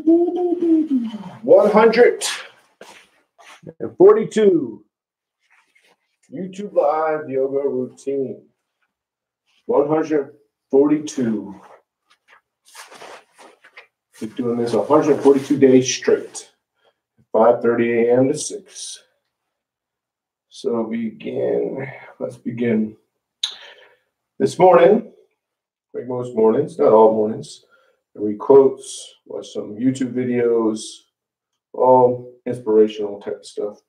142 YouTube Live yoga routine. 142. We're doing this 142 days straight. 5:30 a.m. to 6. So let's begin. This morning, like most mornings, not all mornings, I read quotes, watch some YouTube videos, all inspirational type of stuff.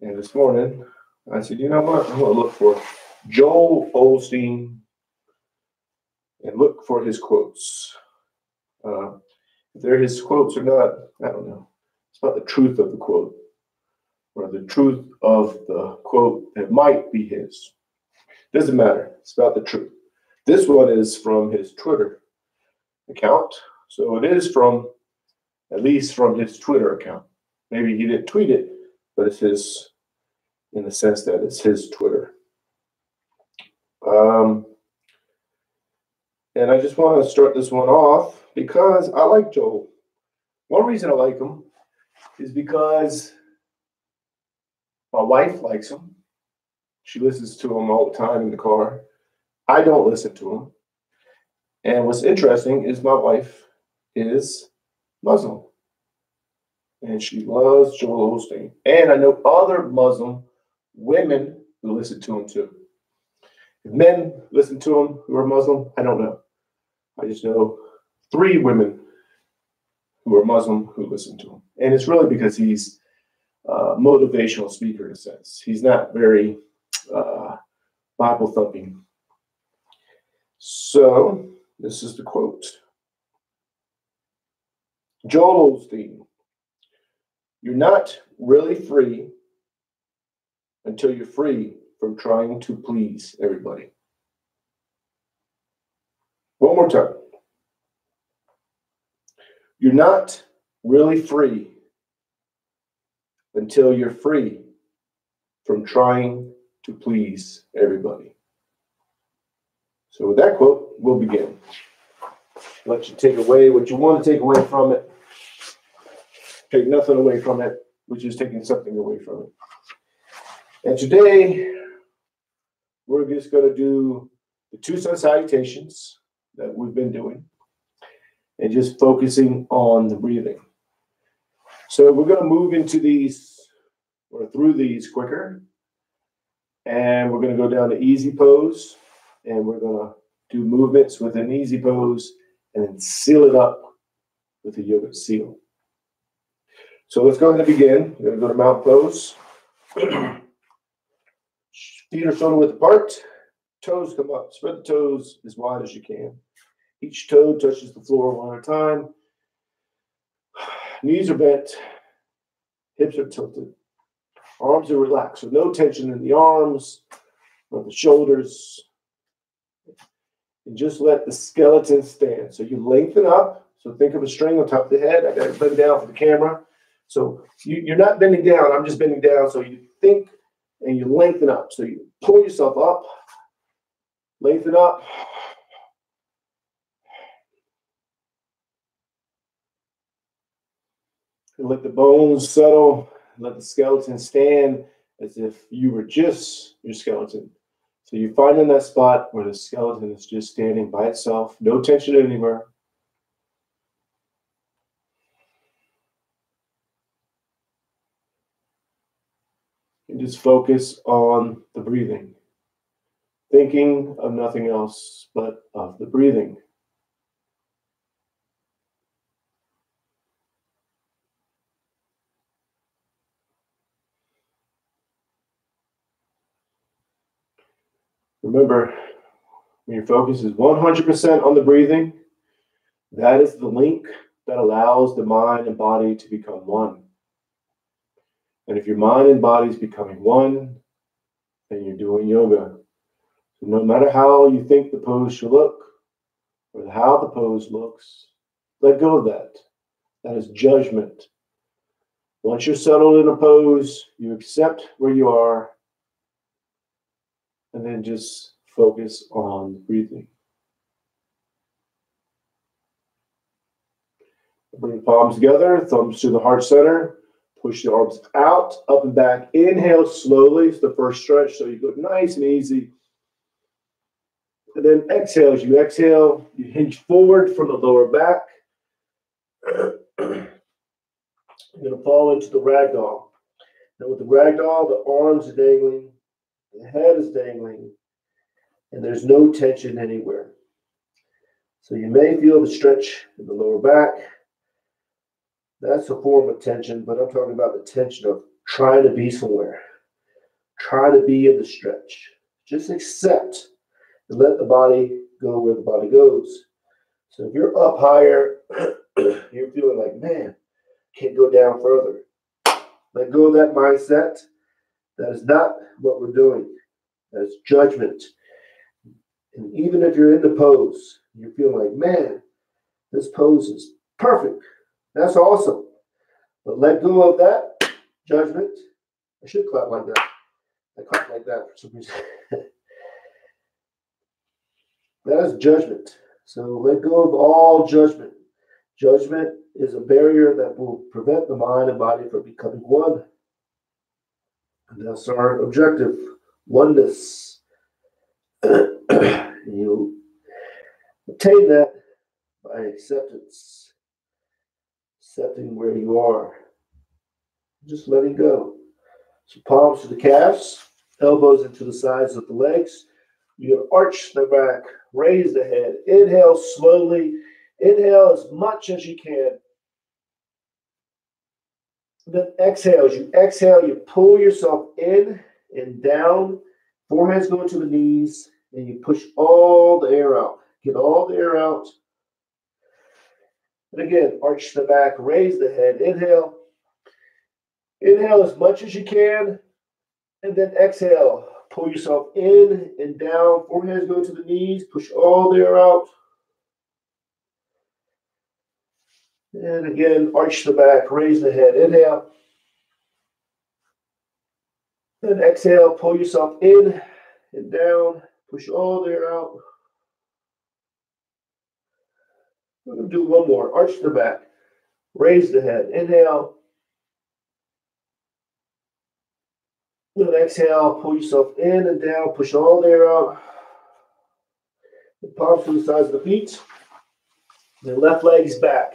And this morning, I said, you know what? I'm going to look for Joel Osteen and look for his quotes. If they're his quotes or not, I don't know. It's about the truth of the quote, or the truth of the quote that might be his. Doesn't matter. It's about the truth. This one is from his Twitter account. So it is at least from his Twitter account. Maybe he didn't tweet it, but it's his, in the sense that it's his Twitter. And I just want to start this one off because I like Joel. One reason I like him is because my wife likes him. She listens to him all the time in the car. I don't listen to him. And what's interesting is my wife is Muslim. And she loves Joel Osteen. And I know other Muslim women who listen to him too. If men listen to him who are Muslim, I don't know. I just know 3 women who are Muslim who listen to him. And it's really because he's a motivational speaker in a sense. He's not very Bible thumping. So this is the quote. Joel Osteen, you're not really free until you're free from trying to please everybody. One more time. You're not really free until you're free from trying to please everybody. So with that quote, we'll begin. Let you take away what you want to take away from it. Take nothing away from it. We're just taking something away from it. And today, we're just going to do the 2 sun salutations that we've been doing and just focusing on the breathing. So we're going to move into these or through these quicker. And we're going to go down to easy pose. And we're going to do movements with an easy pose and then seal it up with a yoga seal. So let's go ahead and begin. We're going to go to mountain pose. Feet are shoulder width apart. Toes come up. Spread the toes as wide as you can. Each toe touches the floor one at a time. Knees are bent. Hips are tilted. Arms are relaxed. So no tension in the arms or the shoulders. And just let the skeleton stand. So you lengthen up. So think of a string on top of the head. I got it bend down for the camera. So you're not bending down. I'm just bending down. So you think and you lengthen up. So you pull yourself up. Lengthen up. And let the bones settle. Let the skeleton stand as if you were just your skeleton. So you find in that spot where the skeleton is just standing by itself, no tension anywhere. And just focus on the breathing, thinking of nothing else but of the breathing. Remember, when your focus is 100% on the breathing, that is the link that allows the mind and body to become one. And if your mind and body is becoming one, then you're doing yoga. So no matter how you think the pose should look, or how the pose looks, let go of that. That is judgment. Once you're settled in a pose, you accept where you are, and then just focus on breathing. Bring the palms together, thumbs to the heart center. Push the arms out, up and back. Inhale slowly. It's the first stretch, so you go nice and easy. And then exhale. As you exhale, you hinge forward from the lower back. You're going to fall into the ragdoll. Now with the ragdoll, the arms are dangling, the head is dangling, and there's no tension anywhere. So you may feel the stretch in the lower back. That's a form of tension, but I'm talking about the tension of trying to be somewhere. Try to be in the stretch. Just accept and let the body go where the body goes. So if you're up higher, you're feeling like, man, can't go down further. Let go of that mindset. That is not what we're doing. That's judgment. And even if you're in the pose, you're feeling like, man, this pose is perfect. That's awesome. But let go of that judgment. I should clap like that. I clap like that for some reason. That is judgment. So let go of all judgment. Judgment is a barrier that will prevent the mind and body from becoming one. And that's our objective, oneness. You attain that by acceptance, accepting where you are, just letting go. So palms to the calves, elbows into the sides of the legs. You arch the back, raise the head. Inhale slowly. Inhale as much as you can. Then exhale. As you exhale, you pull yourself in and down. Forehead's going to the knees, and you push all the air out. Get all the air out. And again, arch the back, raise the head. Inhale. Inhale as much as you can, and then exhale. Pull yourself in and down. Forehead's going to the knees. Push all the air out. And again, arch the back, raise the head. Inhale. Then exhale, pull yourself in and down. Push all the air out. We're going to do one more. Arch the back. Raise the head. Inhale. Then exhale, pull yourself in and down. Push all the air out. The palms to the sides of the feet. The left leg's back.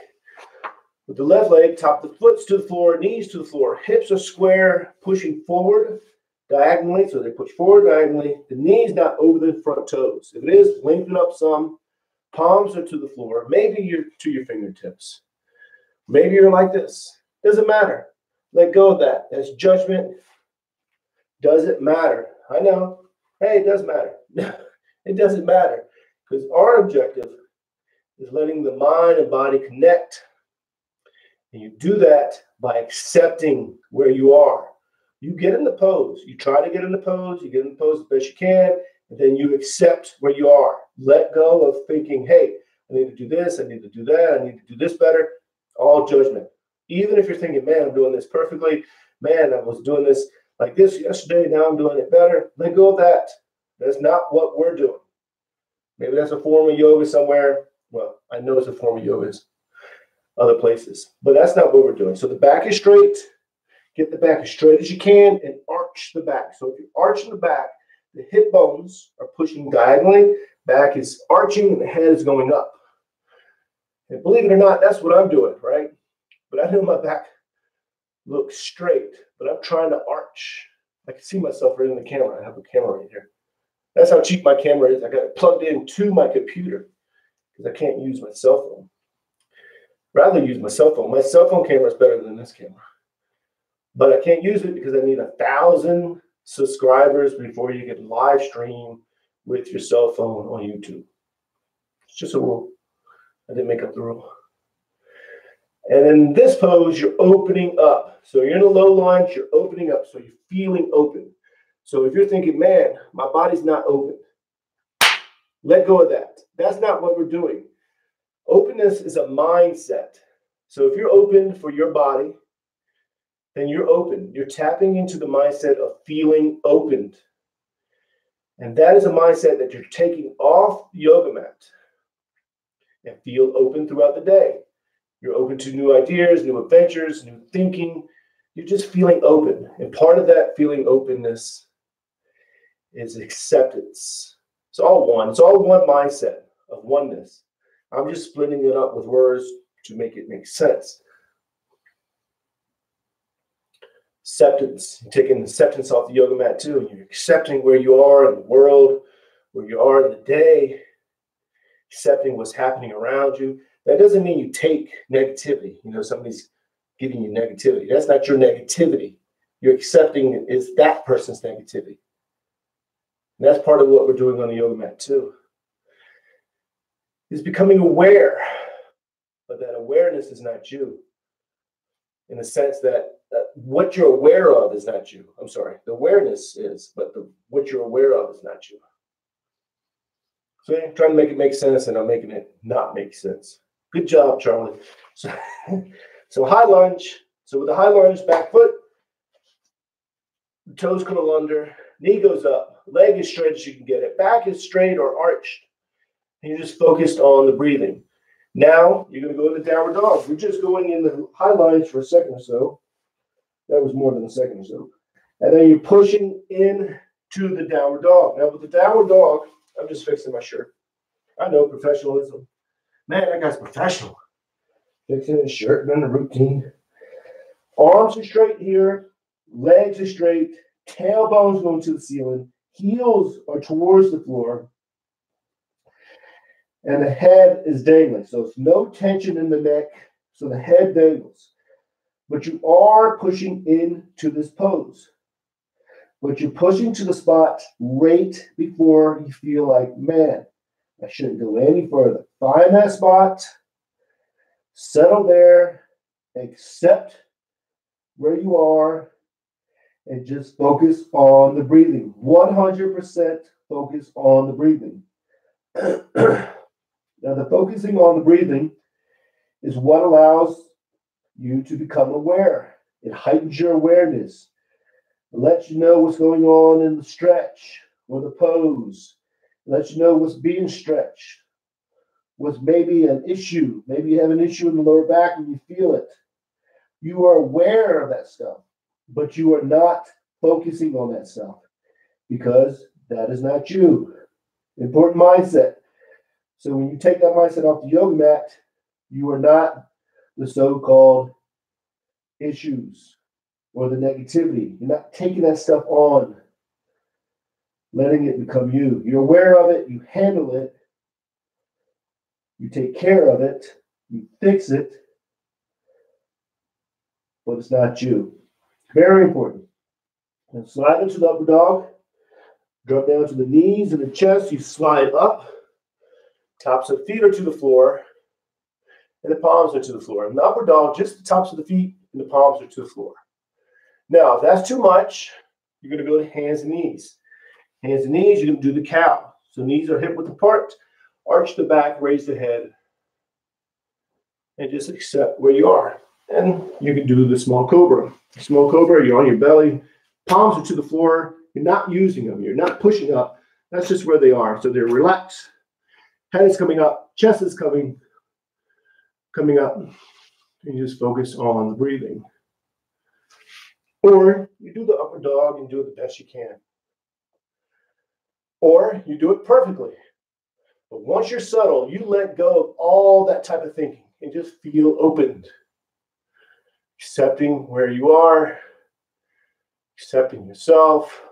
With the left leg, top the foot's to the floor, knees to the floor. Hips are square, pushing forward diagonally. So they push forward diagonally. The knees not over the front toes. If it is, lengthen up some. Palms are to the floor. Maybe you're to your fingertips. Maybe you're like this. Doesn't matter. Let go of that. That's judgment. Doesn't matter. I know. Hey, it does matter. It doesn't matter. Because our objective is letting the mind and body connect. And you do that by accepting where you are. You get in the pose. You try to get in the pose. You get in the pose as best you can. And then you accept where you are. Let go of thinking, hey, I need to do this. I need to do that. I need to do this better. All judgment. Even if you're thinking, man, I'm doing this perfectly. Man, I was doing this like this yesterday. Now I'm doing it better. Let go of that. That's not what we're doing. Maybe that's a form of yoga somewhere. Well, I know it's a form of yoga other places, but that's not what we're doing. So the back is straight. Get the back as straight as you can and arch the back. So if you're arching the back, the hip bones are pushing diagonally. Back is arching and the head is going up. And believe it or not, that's what I'm doing, right? But I know my back looks straight, but I'm trying to arch. I can see myself right in the camera. I have a camera right here. That's how cheap my camera is. I got it plugged into my computer because I can't use my cell phone. Rather use my cell phone. My cell phone camera is better than this camera. But I can't use it because I need 1,000 subscribers before you can live stream with your cell phone on YouTube. It's just a rule. I didn't make up the rule. And in this pose, you're opening up. So you're in a low lunge, you're opening up. So you're feeling open. So if you're thinking, man, my body's not open, let go of that. That's not what we're doing. Openness is a mindset. So if you're open for your body, then you're open. You're tapping into the mindset of feeling opened. And that is a mindset that you're taking off the yoga mat. And feel open throughout the day. You're open to new ideas, new adventures, new thinking. You're just feeling open. And part of that feeling openness is acceptance. It's all one. It's all one mindset of oneness. I'm just splitting it up with words to make it make sense. Acceptance. You're taking acceptance off the yoga mat too. You're accepting where you are in the world, where you are in the day, accepting what's happening around you. That doesn't mean you take negativity. You know, somebody's giving you negativity. That's not your negativity. You're accepting is that person's negativity. And that's part of what we're doing on the yoga mat too. Is becoming aware, but that awareness is not you. In the sense that what you're aware of is not you. I'm sorry, the awareness is, but what you're aware of is not you. So I'm trying to make it make sense, and I'm making it not make sense. Good job, Charlie. So high lunge. So with the high lunge, back foot, the toes curl under, knee goes up, leg is straight as you can get it, back is straight or arched, and you're just focused on the breathing. Now you're going to go into downward dog. You're just going in the high lunge for a second or so. That was more than a second or so. And then you're pushing in to the downward dog. Now with the downward dog, I'm just fixing my shirt. I know, professionalism. Man, that guy's professional. Fixing his shirt and then the routine. Arms are straight here. Legs are straight. Tailbones going to the ceiling. Heels are towards the floor. And the head is dangling. So it's no tension in the neck. So the head dangles. But you are pushing into this pose. But you're pushing to the spot right before you feel like, man, I shouldn't go any further. Find that spot. Settle there. Accept where you are. And just focus on the breathing. 100% focus on the breathing. Now, the focusing on the breathing is what allows you to become aware. It heightens your awareness. It lets you know what's going on in the stretch or the pose. It lets you know what's being stretched. What's maybe an issue. Maybe you have an issue in the lower back and you feel it. You are aware of that stuff, but you are not focusing on that stuff because that is not you. Important mindset. So when you take that mindset off the yoga mat, you are not the so-called issues or the negativity. You're not taking that stuff on, letting it become you. You're aware of it. You handle it. You take care of it. You fix it. But it's not you. Very important. And slide into the upper dog. Drop down to the knees and the chest. You slide up. Tops of the feet are to the floor, and the palms are to the floor. In the upper dog, just the tops of the feet and the palms are to the floor. Now, if that's too much, you're going to go to hands and knees. Hands and knees, you're going to do the cow. So knees are hip width apart. Arch the back, raise the head, and just accept where you are. And you can do the small cobra. Small cobra, you're on your belly. Palms are to the floor. You're not using them. You're not pushing up. That's just where they are. So they're relaxed. Head is coming up, chest is coming up, and you just focus on the breathing. Or you do the upper dog and do it the best you can. Or you do it perfectly. But once you're settled, you let go of all that type of thinking and just feel opened. Accepting where you are, accepting yourself,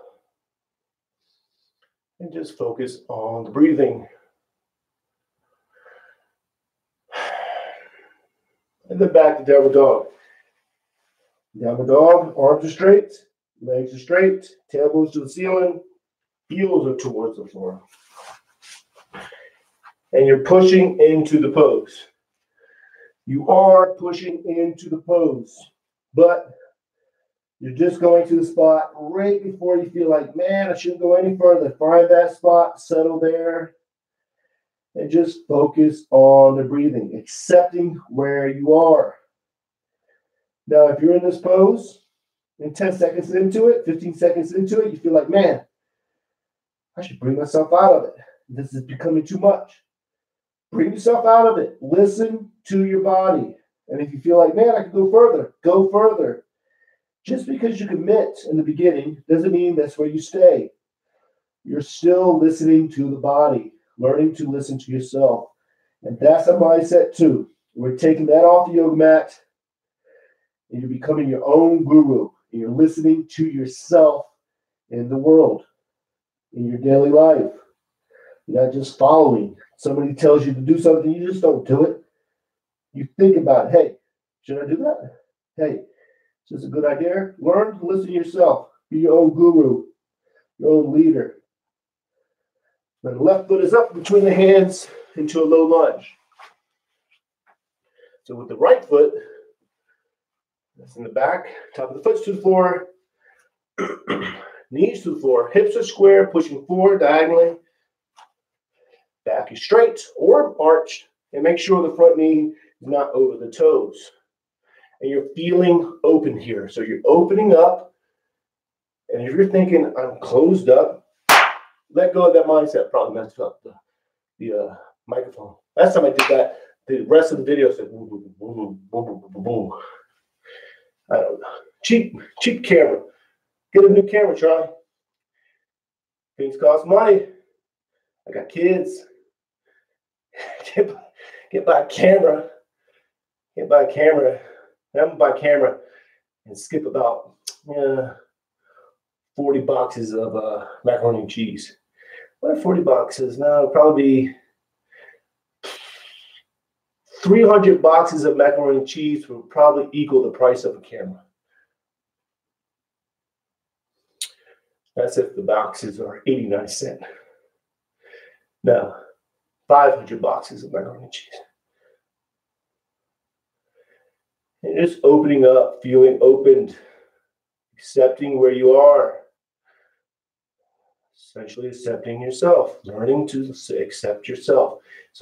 and just focus on the breathing. And then back to downward dog. Downward dog, arms are straight, legs are straight, tailbones to the ceiling, heels are towards the floor. And you're pushing into the pose. You are pushing into the pose, but you're just going to the spot right before you feel like, man, I shouldn't go any further. Find that spot, settle there. And just focus on the breathing, accepting where you are. Now, if you're in this pose, and 10 seconds into it, 15 seconds into it, you feel like, man, I should bring myself out of it. This is becoming too much. Bring yourself out of it. Listen to your body. And if you feel like, man, I can go further, go further. Just because you commit in the beginning doesn't mean that's where you stay. You're still listening to the body, learning to listen to yourself. And that's a mindset too. We're taking that off the yoga mat and you're becoming your own guru. And you're listening to yourself in the world, in your daily life. You're not just following. Somebody tells you to do something, you just don't do it. You think about, hey, should I do that? Hey, is this a good idea? Learn to listen to yourself. Be your own guru, your own leader. Now the left foot is up between the hands into a low lunge. So with the right foot, that's in the back, top of the foot's to the floor, knees to the floor, hips are square, pushing forward diagonally. Back is straight or arched, and make sure the front knee is not over the toes. And you're feeling open here. So you're opening up, and if you're thinking, I'm closed up, let go of that mindset. Probably messed up the microphone. Last time I did that, the rest of the video said, boo, boo, boo, boo, boo, boo, boo. I don't know. Cheap camera. Get a new camera, try. Things cost money. I got kids. Get by a camera. Get by a camera. I'm gonna buy a camera and skip about 40 boxes of macaroni and cheese. What are 40 boxes? No, it'll probably be 300 boxes of macaroni and cheese will probably equal the price of a camera. That's if the boxes are 89 cents. No, 500 boxes of macaroni and cheese. And just opening up, feeling opened, accepting where you are. Essentially accepting yourself, learning to accept yourself. It's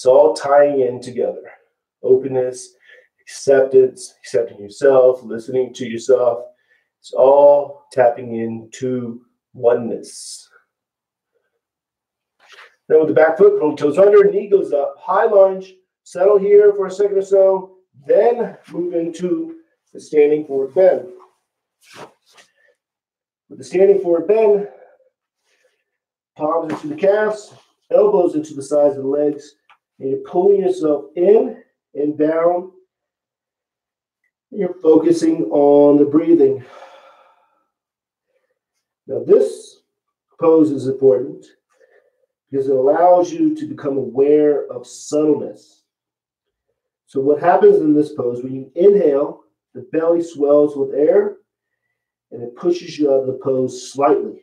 all tying in together. Openness, acceptance, accepting yourself, listening to yourself. It's all tapping into oneness. Then with the back foot, pull toes under, knee goes up, high lunge, settle here for a second or so, then move into the standing forward bend. With the standing forward bend, palms into the calves, elbows into the sides of the legs, and you're pulling yourself in and down. And you're focusing on the breathing. Now this pose is important because it allows you to become aware of subtleness. So what happens in this pose, when you inhale, the belly swells with air and it pushes you out of the pose slightly.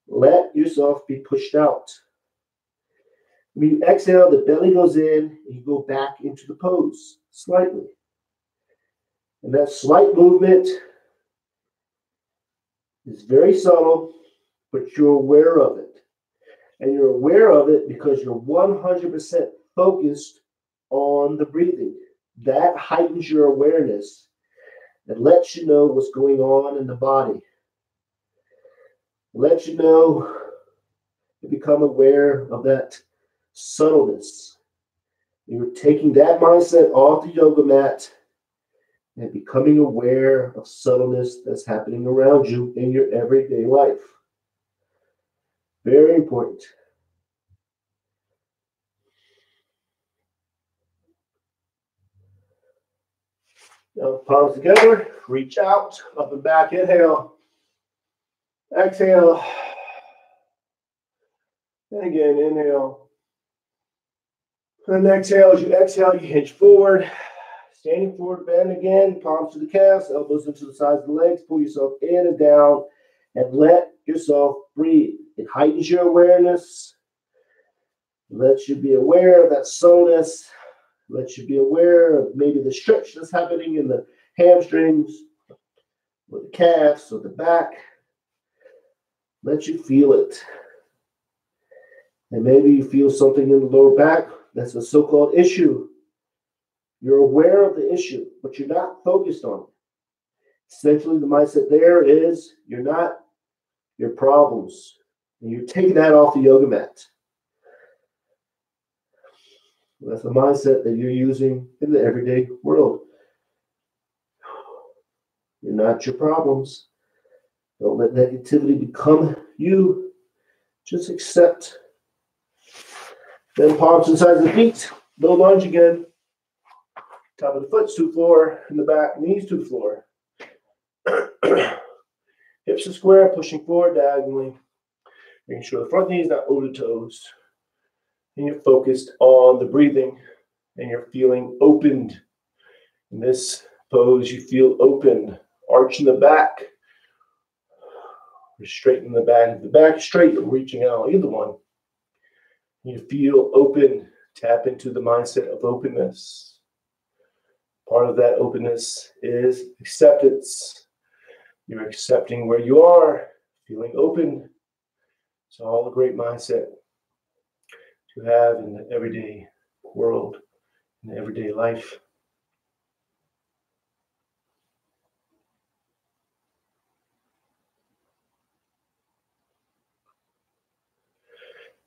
Let yourself be pushed out. When you exhale, the belly goes in and you go back into the pose slightly. And that slight movement is very subtle, but you're aware of it. And you're aware of it because you're 100% focused on the breathing. That heightens your awareness and lets you know what's going on in the body. Let you know, you become aware of that subtleness. You're taking that mindset off the yoga mat and becoming aware of subtleness that's happening around you in your everyday life. Very important. Now, palms together, reach out, up and back, inhale. Exhale. And again, inhale. And exhale, as you exhale, you hinge forward. Standing forward, bend again, palms to the calves, elbows into the sides of the legs. Pull yourself in and down and let yourself breathe. It heightens your awareness. Lets you be aware of that slowness. Lets you be aware of maybe the stretch that's happening in the hamstrings, or the calves, or the back. Let you feel it. And maybe you feel something in the lower back. That's a so-called issue. You're aware of the issue, but you're not focused on it. Essentially, the mindset there is you're not your problems. And you're taking that off the yoga mat. That's the mindset that you're using in the everyday world. You're not your problems. Don't let negativity become you. Just accept. Then palms inside the feet. Low lunge again. Top of the foot to the floor. In the back, knees to the floor. Hips are square, pushing forward diagonally. Making sure the front knee is not over the toes. And you're focused on the breathing. And you're feeling opened. In this pose, you feel open. Arch in the back. You're straightening the back. If the back is straight, you're reaching out, either one. You feel open. Tap into the mindset of openness. Part of that openness is acceptance. You're accepting where you are, feeling open. It's all a great mindset to have in the everyday world, in the everyday life.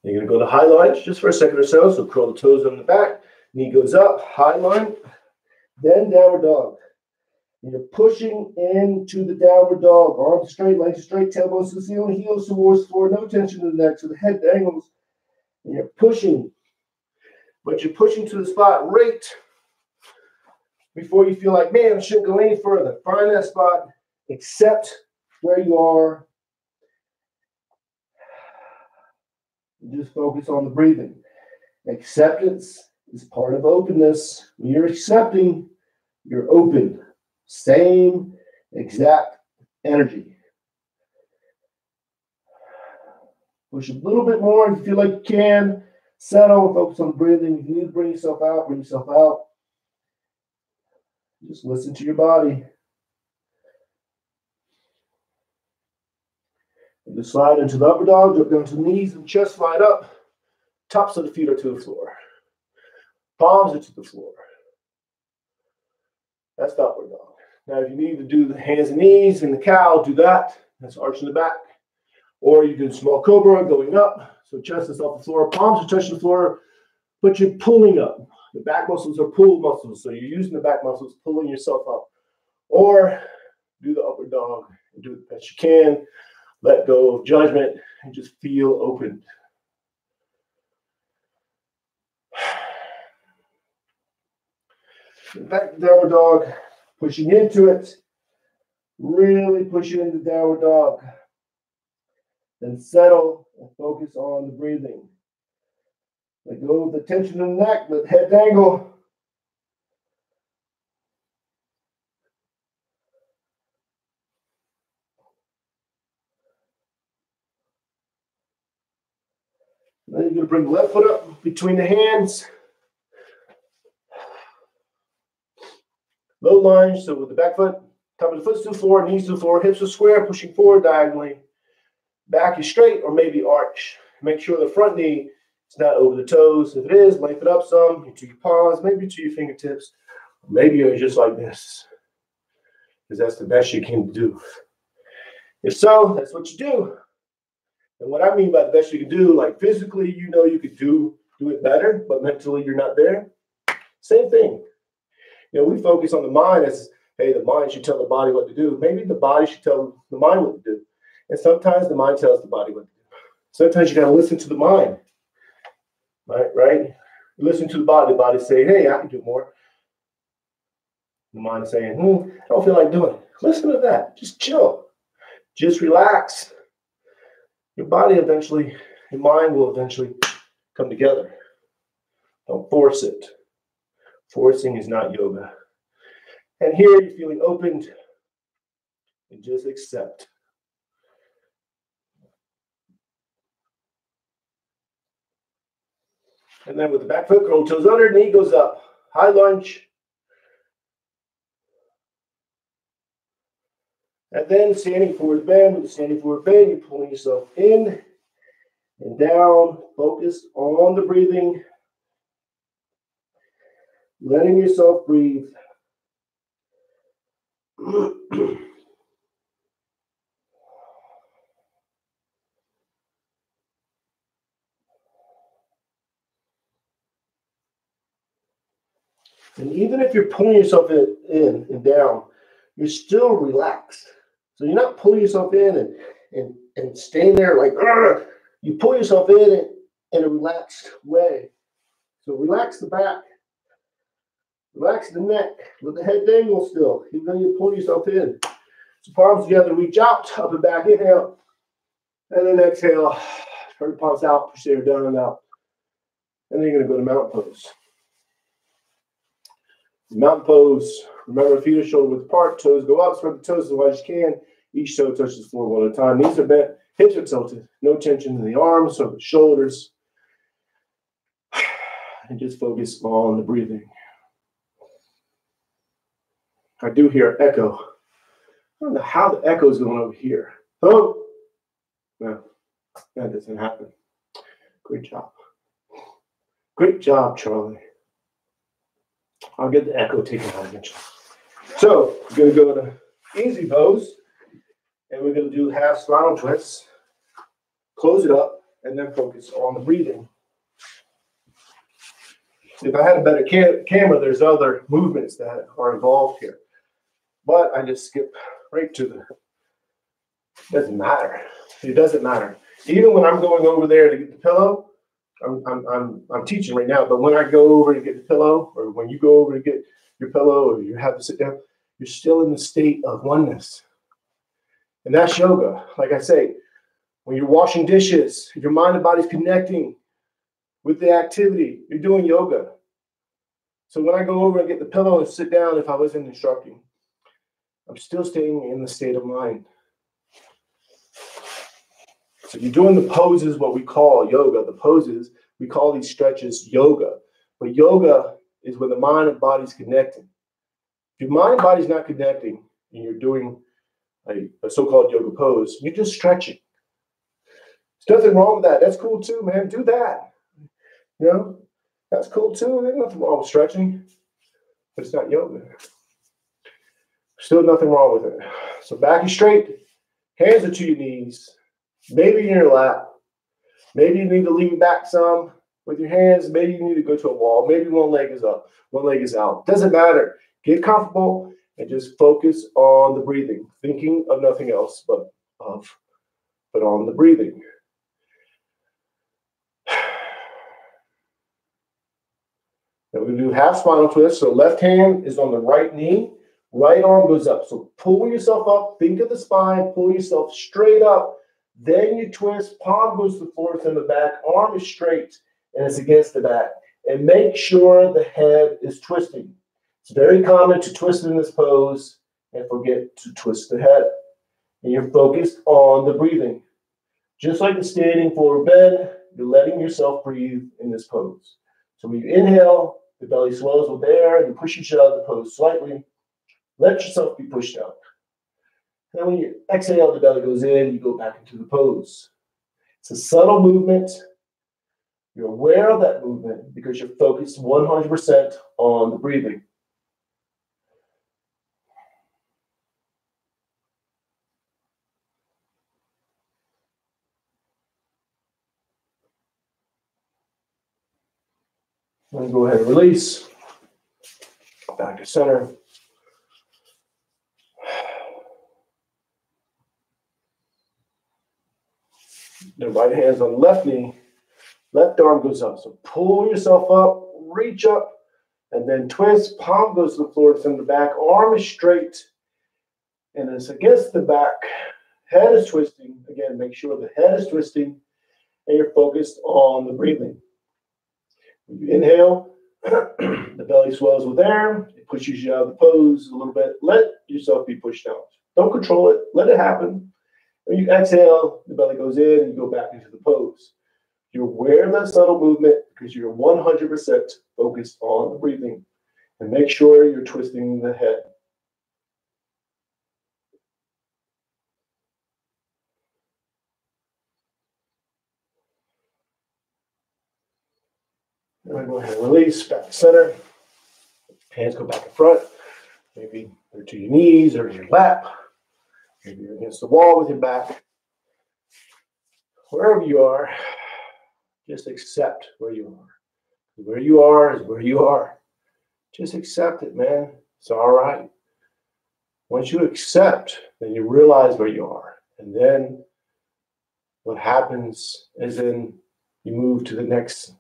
You're going to go to high lunge just for a second or so. So curl the toes on the back, knee goes up, high lunge, then downward dog. And you're pushing into the downward dog. Arms straight, legs straight, tailbones to the ceiling, heels towards the floor, no tension in the neck, so the head dangles. And you're pushing, but you're pushing to the spot right before you feel like, man, I shouldn't go any further. Find that spot, accept where you are. Just focus on the breathing. Acceptance is part of openness. When you're accepting, you're open. Same exact energy. Push a little bit more if you feel like you can. Settle, focus on breathing. If you need to bring yourself out, bring yourself out. Just listen to your body. And just slide into the upper dog, drop down to the knees and chest, slide up. Tops of the feet are to the floor. Palms are to the floor. That's the upward dog. Now, if you need to do the hands and knees and the cow, do that. That's arch in the back. Or you can small cobra going up. So chest is off the floor. Palms are touching the floor, but you're pulling up. The back muscles are pull muscles. So you're using the back muscles, pulling yourself up. Or do the upward dog and do it the best you can. Let go of judgment and just feel open. Back to downward dog, pushing into it. Really pushing into downward dog. Then settle and focus on the breathing. Let go of the tension in the neck, let the head dangle. Then you're going to bring the left foot up between the hands. Low lunge, so with the back foot, top of the foot to the floor, knees to the floor, hips are square, pushing forward diagonally. Back is straight or maybe arch. Make sure the front knee is not over the toes. If it is, lengthen up some to your palms, maybe to your fingertips. Maybe you're just like this, because that's the best you can do. If so, that's what you do. And what I mean by the best you can do, like physically, you know you could do it better, but mentally you're not there. Same thing. You know, we focus on the mind as, hey, the mind should tell the body what to do. Maybe the body should tell the mind what to do. And sometimes the mind tells the body what to do. Sometimes you got to listen to the mind. Right? You listen to the body saying, hey, I can do more. The mind is saying, I don't feel like doing it. Listen to that. Just chill. Just relax. Your mind will eventually come together. Don't force it. Forcing is not yoga. And here you're feeling opened and just accept. And then with the back foot, curl toes under, knee goes up. High lunge. And then standing forward bend. With the standing forward bend, you're pulling yourself in and down. Focus on the breathing. Letting yourself breathe. And even if you're pulling yourself in and down, you're still relaxed. So you're not pulling yourself in and staying there like, "Argh!" You pull yourself in a relaxed way. So relax the back, relax the neck, let the head dangle still, even though you're pulling yourself in. So palms together, reach out, up and back, inhale, and then exhale. Turn the palms out, push your down and out. And then you're going to go to mountain pose. Mountain pose, remember feet are shoulder width apart, toes go up, spread the toes as wide as you can. Each toe touches the floor one at a time. Knees are bent, hips are tilted. No tension in the arms or the shoulders. And just focus on the breathing. I do hear echo. I don't know how the echo is going over here. Oh, no, that doesn't happen. Great job. Great job, Charlie. I'll get the echo taken out eventually. So we're going to go to easy pose, and we're going to do half spinal twists. Close it up, and then focus on the breathing. If I had a better camera, there's other movements that are involved here. But I just skip right to the, doesn't matter. It doesn't matter. Even when I'm going over there to get the pillow, I'm teaching right now, but when I go over to get the pillow, or when you go over to get your pillow, or you have to sit down, you're still in the state of oneness. And that's yoga. Like I say, when you're washing dishes, your mind and body's connecting with the activity, you're doing yoga. So when I go over and get the pillow and sit down, if I wasn't instructing, I'm still staying in the state of mind. So you're doing the poses, what we call yoga. The poses, we call these stretches yoga. But yoga is when the mind and body's connecting. If your mind and body's not connecting, and you're doing a so-called yoga pose, you're just stretching. There's nothing wrong with that. That's cool too, man. Do that. You know, that's cool too. There's nothing wrong with stretching, but it's not yoga. Still nothing wrong with it. So back is straight, hands are to your knees, maybe in your lap. Maybe you need to lean back some with your hands. Maybe you need to go to a wall. Maybe one leg is up, one leg is out. Doesn't matter. Get comfortable and just focus on the breathing, thinking of nothing else but on the breathing. Now we're going to do half spinal twist. So left hand is on the right knee, right arm goes up. So pull yourself up, think of the spine, pull yourself straight up. Then you twist, palm goes to the floor, to the back, arm is straight and it's against the back. And make sure the head is twisting. It's very common to twist in this pose and forget to twist the head. And you're focused on the breathing. Just like the standing forward bend, you're letting yourself breathe in this pose. So when you inhale, the belly swells with air and pushes you out of the pose slightly. Let yourself be pushed out. And when you exhale, the belly goes in, you go back into the pose. It's a subtle movement. You're aware of that movement because you're focused 100% on the breathing. Then go ahead and release. Back to center. The right hand's on the left knee. Left arm goes up. So pull yourself up, reach up, and then twist. Palm goes to the floor, it's in the back. Arm is straight, and it's against the back. Head is twisting. Again, make sure the head is twisting, and you're focused on the breathing. When you inhale, the belly swells with air. It pushes you out of the pose a little bit. Let yourself be pushed out. Don't control it. Let it happen. When you exhale, the belly goes in and you go back into the pose. You're aware of that subtle movement because you're 100% focused on the breathing. And make sure you're twisting the head. And go ahead and release, back to center. Hands go back in front. Maybe they're to your knees or your lap. Maybe you're against the wall with your back. Wherever you are, just accept where you are. Where you are is where you are. Just accept it, man. It's all right. Once you accept, then you realize where you are. And then what happens is then you move to the next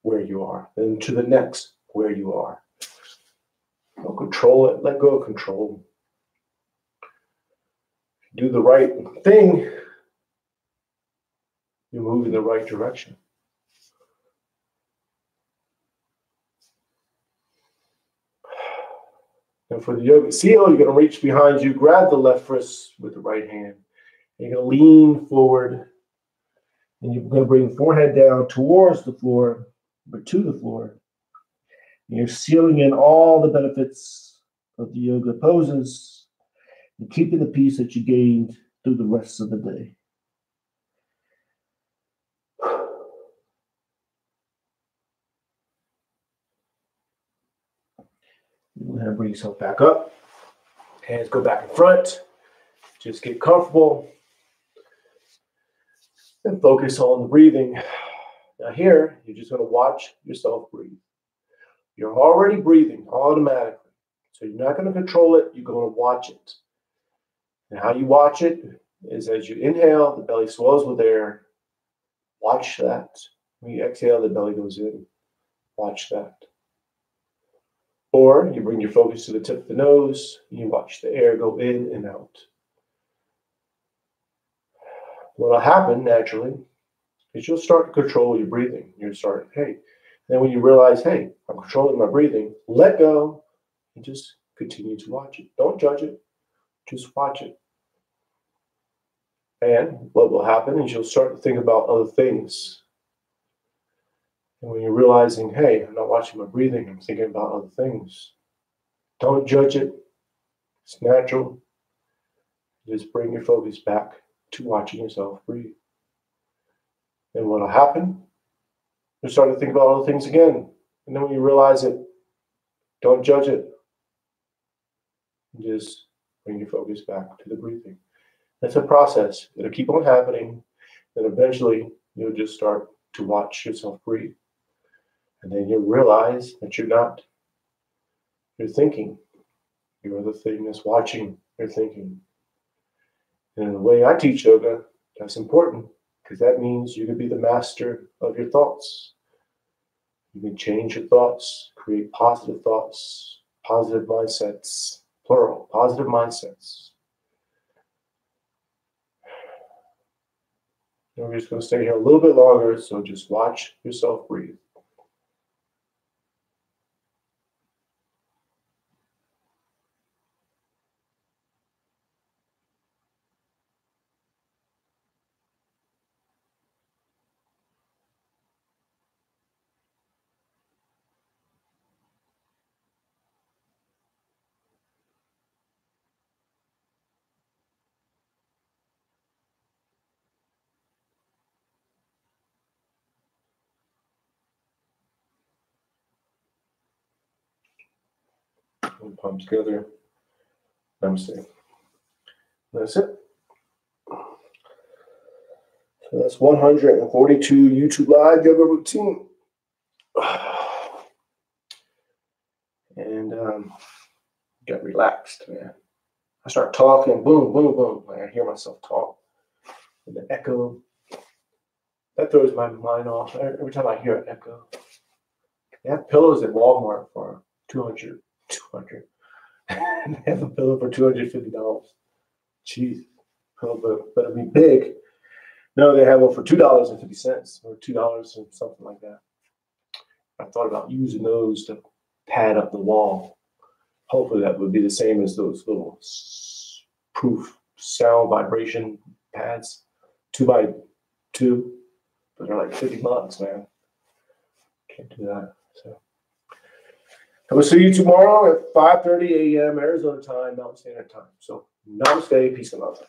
where you are, then to the next where you are. Don't control it. Let go of control. Do the right thing, you move in the right direction. And for the yogic seal, you're going to reach behind you, grab the left wrist with the right hand. And you're going to lean forward, and you're going to bring the forehead down towards the floor, but to the floor. And you're sealing in all the benefits of the yoga poses and keeping the peace that you gained through the rest of the day. Go ahead and bring yourself back up. Hands go back in front. Just get comfortable. And focus on the breathing. Now here, you're just going to watch yourself breathe. You're already breathing automatically. So you're not going to control it. You're going to watch it. And how you watch it is as you inhale, the belly swells with air. Watch that. When you exhale, the belly goes in. Watch that. Or you bring your focus to the tip of the nose, and you watch the air go in and out. What will happen naturally is you'll start to control your breathing. You'll start, hey. Then when you realize, hey, I'm controlling my breathing, let go and just continue to watch it. Don't judge it. Just watch it. And what will happen is you'll start to think about other things. And when you're realizing, hey, I'm not watching my breathing, I'm thinking about other things. Don't judge it. It's natural. Just bring your focus back to watching yourself breathe. And what will happen? You'll start to think about other things again. And then when you realize it, don't judge it. Just bring your focus back to the breathing. That's a process. It'll keep on happening. Then eventually, you'll just start to watch yourself breathe. And then you'll realize that you're thinking. You're the thing that's watching your thinking. And in the way I teach yoga, that's important because that means you can be the master of your thoughts. You can change your thoughts, create positive mindsets, plural, positive mindsets. And we're just going to stay here a little bit longer, so just watch yourself breathe. And palm together. Namaste. That's it. So that's 142 YouTube Live yoga routine. And get relaxed, man. I start talking, boom, boom, boom. Like I hear myself talk. And the echo, that throws my mind off. Every time I hear an echo. They have pillows at Walmart for $200. They have a pillow for $250. Jeez, pillow better be big. No, they have one for $2.50 or $2 and something like that. I thought about using those to pad up the wall. Hopefully that would be the same as those little proof sound vibration pads, 2x2, but they're like $50, man. Can't do that. So I will see you tomorrow at 5:30 a.m. Arizona time, Mountain Standard Time. So namaste, peace and love.